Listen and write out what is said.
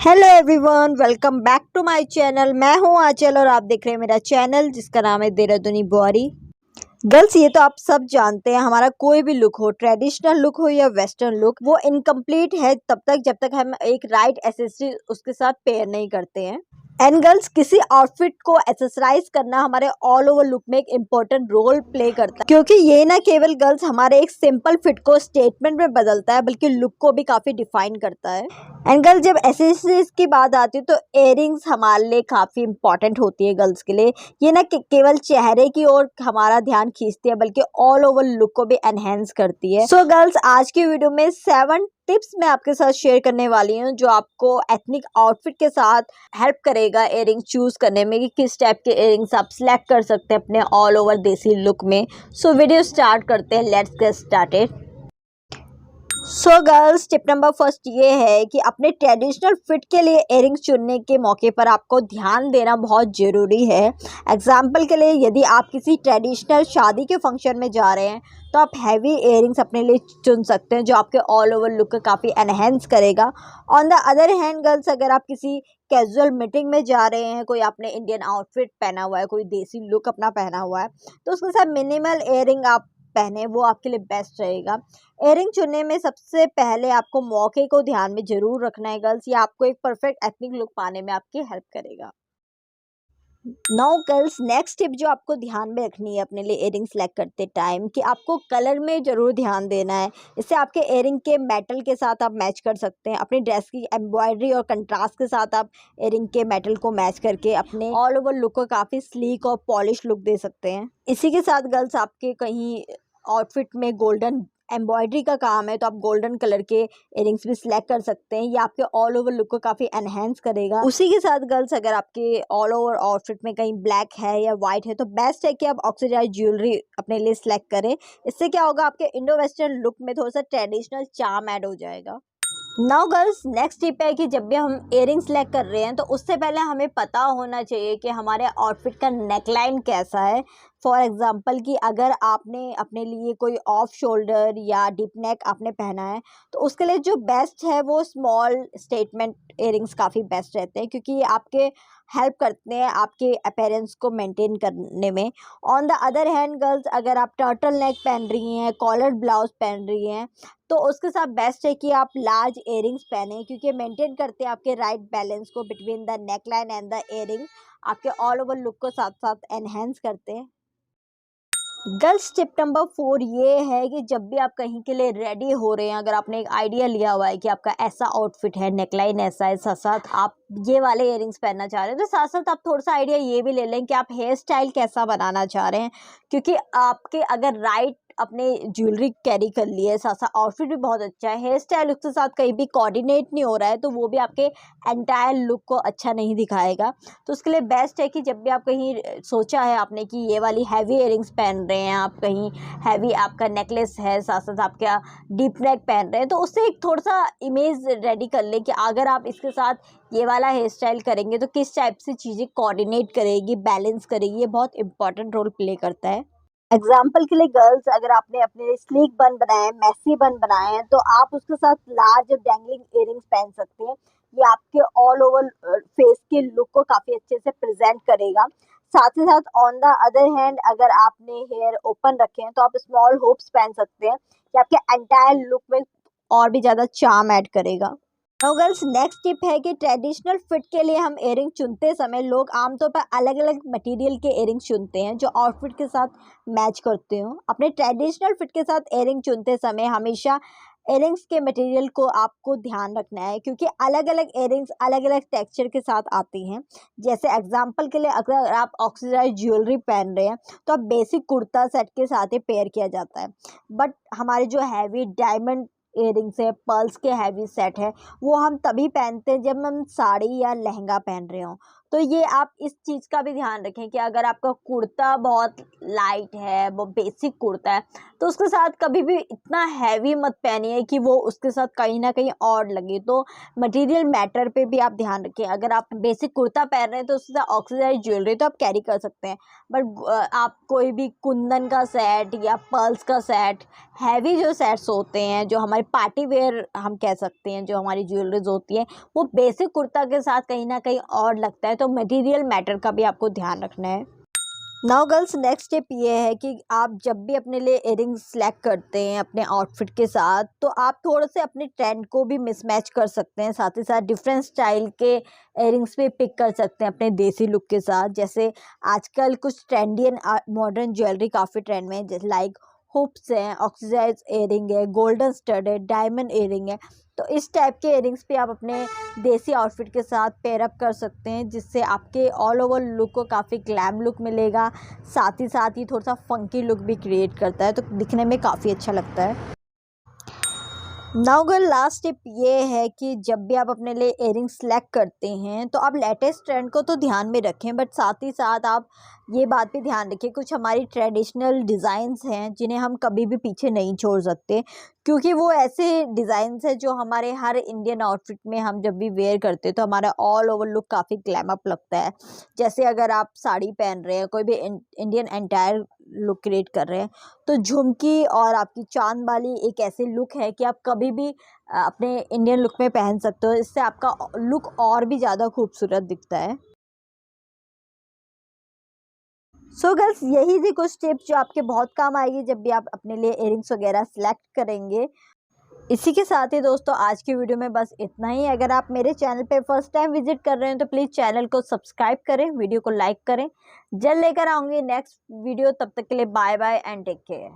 Hello everyone, welcome back to my channel. मैं हूं आंचल और आप देख रहे हैं मेरा चैनल जिसका नाम है देहरादूनी बुआरी। गर्ल्स, ये तो आप सब जानते हैं, हमारा कोई भी लुक हो, ट्रेडिशनल लुक हो या वेस्टर्न लुक, वो इनकम्प्लीट है तब तक जब तक हम एक राइट एक्सेसरी उसके साथ पेयर नहीं करते हैं। एंड गर्ल्स, किसी आउटफिट को एक्सेसराइज करना हमारे ऑल ओवर लुक में एक इम्पोर्टेंट रोल प्ले करता है, क्योंकि ये ना केवल गर्ल्स हमारे एक सिंपल फिट को स्टेटमेंट में बदलता है बल्कि लुक को भी काफी डिफाइन करता है। एंड गर्ल्स, जब एक्सेसरीज की बात आती है तो इयरिंग्स हमारे लिए काफी इंपॉर्टेंट होती है गर्ल्स के लिए। ये ना केवल चेहरे की ओर हमारा ध्यान खींचती है बल्कि ऑल ओवर लुक को भी एनहेंस करती है। सो गर्ल्स, आज की वीडियो में 7 टिप्स मैं आपके साथ शेयर करने वाली हूँ जो आपको एथनिक आउटफिट के साथ हेल्प करेगा इयरिंग चूज करने में कि किस टाइप के इयरिंग्स आप सिलेक्ट कर सकते हैं अपने ऑल ओवर देसी लुक में। सो वीडियो स्टार्ट करते हैं, let's get started. So girls, tip number first ये है कि अपने ट्रेडिशनल फिट के लिए इयरिंग्स चुनने के मौके पर आपको ध्यान देना बहुत ज़रूरी है। एग्जाम्पल के लिए, यदि आप किसी ट्रेडिशनल शादी के फंक्शन में जा रहे हैं तो आप हैवी इयरिंग्स अपने लिए चुन सकते हैं जो आपके ऑल ओवर लुक को काफ़ी एनहेंस करेगा। On the other hand girls, अगर आप किसी कैजुअल मीटिंग में जा रहे हैं, कोई आपने इंडियन आउटफिट पहना हुआ है, कोई देसी लुक अपना पहना हुआ है, तो उसके साथ मिनिमल इयरिंग आप पहने, वो आपके लिए बेस्ट रहेगा। इयरिंग चुनने में सबसे पहले आपको मौके को ध्यान में जरूर रखना है गर्ल्स, ये आपको एक परफेक्ट एथनिक लुक पाने में आपकी हेल्प करेगा। नाउ गर्ल्स, नेक्स्ट टिप जो आपको ध्यान में रखनी है अपने लिए इयरिंग सेलेक्ट करते टाइम, कि आपको कलर में ज़रूर ध्यान देना है। इससे आपके इयरिंग के मेटल के साथ आप मैच कर सकते हैं, अपनी ड्रेस की एम्ब्रॉयडरी और कंट्रास्ट के साथ आप इयरिंग के मेटल को मैच करके अपने ऑल ओवर लुक को काफ़ी स्लीक और पॉलिश लुक दे सकते हैं। इसी के साथ गर्ल्स, आपके कहीं आउटफिट में गोल्डन एम्ब्रॉयडरी का काम है तो आप गोल्डन कलर के इयरिंग्स भी सिलेक्ट कर सकते हैं, ये आपके ऑल ओवर लुक को काफ़ी एनहेंस करेगा। उसी के साथ गर्ल्स, अगर आपके ऑल ओवर आउटफिट में कहीं ब्लैक है या वाइट है तो बेस्ट है कि आप ऑक्सीडाइज ज्वेलरी अपने लिए सिलेक्ट करें। इससे क्या होगा, आपके इंडो वेस्टर्न लुक में थोड़ा सा ट्रेडिशनल चार्म ऐड हो जाएगा। नाउ गर्ल्स, नेक्स्ट टिप है कि जब भी हम इयरिंग सेलेक्ट कर रहे हैं तो उससे पहले हमें पता होना चाहिए कि हमारे आउटफिट का नेकलाइन कैसा है। फॉर एग्जांपल कि अगर आपने अपने लिए कोई ऑफ शोल्डर या डीप नेक आपने पहना है तो उसके लिए जो बेस्ट है वो स्मॉल स्टेटमेंट इयरिंग्स काफ़ी बेस्ट रहते हैं, क्योंकि ये आपके हेल्प करते हैं आपके अपीयरेंस को मेंटेन करने में। On the other hand girls, अगर आप टर्टल नेक पहन रही हैं, कॉलर ब्लाउज पहन रही हैं, तो उसके साथ बेस्ट है कि आप लार्ज इयरिंग्स पहने, क्योंकि मेंटेन करते हैं आपके राइट बैलेंस को between the neckline and the earring, आपके ऑल ओवर लुक को साथ साथ एनहेंस करते हैं। गर्ल्स, टिप नंबर 4 ये है कि जब भी आप कहीं के लिए रेडी हो रहे हैं, अगर आपने एक आइडिया लिया हुआ है कि आपका ऐसा आउटफिट है, नेकलाइन ऐसा है, साथ साथ आप ये वाले इयरिंग्स पहनना चाह रहे हैं, तो साथ साथ आप थोड़ा सा आइडिया ये भी ले लें कि आप हेयर स्टाइल कैसा बनाना चाह रहे हैं, क्योंकि आपके अगर राइट अपने ज्वेलरी कैरी कर ली है, साथ साथ आउटफिट भी बहुत अच्छा है, हेयर स्टाइल उसके साथ कहीं भी कोऑर्डिनेट नहीं हो रहा है तो वो भी आपके एंटायर लुक को अच्छा नहीं दिखाएगा। तो उसके लिए बेस्ट है कि जब भी आप कहीं सोचा है आपने कि ये वाली हैवी इयरिंग्स पहन रहे हैं, आप कहीं हैवी आपका नेकलेस है, साथ साथ आप क्या डीप नेक पहन रहे हैं, तो उससे एक थोड़ा सा इमेज रेडी कर ले कि अगर आप इसके साथ ये वाला हेयर स्टाइल करेंगे तो किस टाइप से चीज़ें कोऑर्डिनेट करेगी, बैलेंस करेगी, ये बहुत इंपॉर्टेंट रोल प्ले करता है। एग्जाम्पल के लिए गर्ल्स, अगर आपने अपने स्लीक बन बनाए हैं, मैसी बन बनाए हैं, तो आप उसके साथ लार्ज डैंगलिंग इयरिंग्स पहन सकते हैं। ये आपके ऑल ओवर फेस के लुक को काफ़ी अच्छे से प्रेजेंट करेगा। साथ ही साथ ऑन द अदर हैंड, अगर आपने हेयर ओपन रखे हैं तो आप स्मॉल होप्स पहन सकते हैं, कि आपके एंटायर लुक में और भी ज़्यादा चार्म ऐड करेगा। तो गर्ल्स, नेक्स्ट टिप है कि ट्रेडिशनल फिट के लिए हम इयरिंग चुनते समय लोग आमतौर पर अलग अलग मटेरियल के इयरिंग चुनते हैं जो आउटफिट के साथ मैच करते हो। अपने ट्रेडिशनल फिट के साथ इयरिंग चुनते समय हमेशा इयरिंग्स के मटेरियल को आपको ध्यान रखना है, क्योंकि अलग अलग इयरिंग्स अलग अलग टेक्सचर के साथ आती हैं। जैसे एग्जांपल के लिए, अगर आप ऑक्सीडाइज ज्वेलरी पहन रहे हैं तो आप बेसिक कुर्ता सेट के साथ ही पेयर किया जाता है, बट हमारे जो हैवी डायमंड इयरिंग्स है, पर्ल्स के हैवी सेट है, वो हम तभी पहनते हैं जब हम साड़ी या लहंगा पहन रहे हों। तो ये आप इस चीज़ का भी ध्यान रखें कि अगर आपका कुर्ता बहुत लाइट है, वो बेसिक कुर्ता है, तो उसके साथ कभी भी इतना हैवी मत पहनिए कि वो उसके साथ कहीं ना कहीं ऑड लगे। तो मटेरियल मैटर पे भी आप ध्यान रखें। अगर आप बेसिक कुर्ता पहन रहे हैं तो उसके साथ ऑक्सीडाइज ज्वेलरी तो आप कैरी कर सकते हैं, बट आप कोई भी कुंदन का सेट या पर्ल्स का सेट, हैवी जो सेट्स होते हैं, जो हमारे पार्टी वेयर हम कह सकते हैं, जो हमारी ज्वेलरीज होती है, वो बेसिक कुर्ता के साथ कहीं ना कहीं और लगता है। तो मटेरियल मैटर का भी आपको ध्यान रखना है। नाउ गर्ल्स, नेक्स्ट स्टेप ये है कि आप जब भी अपने लिए इयरिंग्स सेलेक्ट करते हैं अपने आउटफिट के साथ, तो आप थोड़े से अपने ट्रेंड को भी मिसमैच कर सकते हैं, साथ ही साथ डिफरेंट स्टाइल के इयरिंग्स भी पिक कर सकते हैं अपने देसी लुक के साथ। जैसे आजकल कुछ ट्रेंडी एंड मॉडर्न ज्वेलरी काफ़ी ट्रेंड में है, जैसे लाइक हुप्स हैं, ऑक्सीडाइज इयरिंग है, गोल्डन स्टडेड डायमंड इयरिंग है। तो इस टाइप के इयरिंग्स भी आप अपने देसी आउटफिट के साथ पेयर अप कर सकते हैं, जिससे आपके ऑल ओवर लुक को काफ़ी ग्लैम लुक मिलेगा। साथ ही थोड़ा सा फंकी लुक भी क्रिएट करता है, तो दिखने में काफ़ी अच्छा लगता है। नाउ गर्ल, लास्ट टिप ये है कि जब भी आप अपने लिए इयरिंग सेलेक्ट करते हैं तो आप लेटेस्ट ट्रेंड को तो ध्यान में रखें, बट साथ ही साथ आप ये बात भी ध्यान रखें, कुछ हमारी ट्रेडिशनल डिज़ाइंस हैं जिन्हें हम कभी भी पीछे नहीं छोड़ सकते, क्योंकि वो ऐसे डिज़ाइंस हैं जो हमारे हर इंडियन आउटफिट में हम जब भी वेयर करते हैं तो हमारा ऑल ओवर लुक काफ़ी ग्लैम अप लगता है। जैसे अगर आप साड़ी पहन रहे हैं, कोई भी इंडियन एंटायर लुक क्रिएट कर रहे हैं, तो झुमकी और आपकी चांद वाली एक ऐसी लुक है कि आप कभी भी अपने इंडियन लुक में पहन सकते हो। इससे आपका लुक और भी ज़्यादा खूबसूरत दिखता है। सो गर्ल्स, यही थी कुछ टिप्स जो आपके बहुत काम आएगी जब भी आप अपने लिए इयरिंग्स वगैरह सेलेक्ट करेंगे। इसी के साथ ही दोस्तों, आज की वीडियो में बस इतना ही। अगर आप मेरे चैनल पे फर्स्ट टाइम विजिट कर रहे हैं तो प्लीज़ चैनल को सब्सक्राइब करें, वीडियो को लाइक करें। जल्द लेकर आऊँगी नेक्स्ट वीडियो, तब तक के लिए bye bye and take care.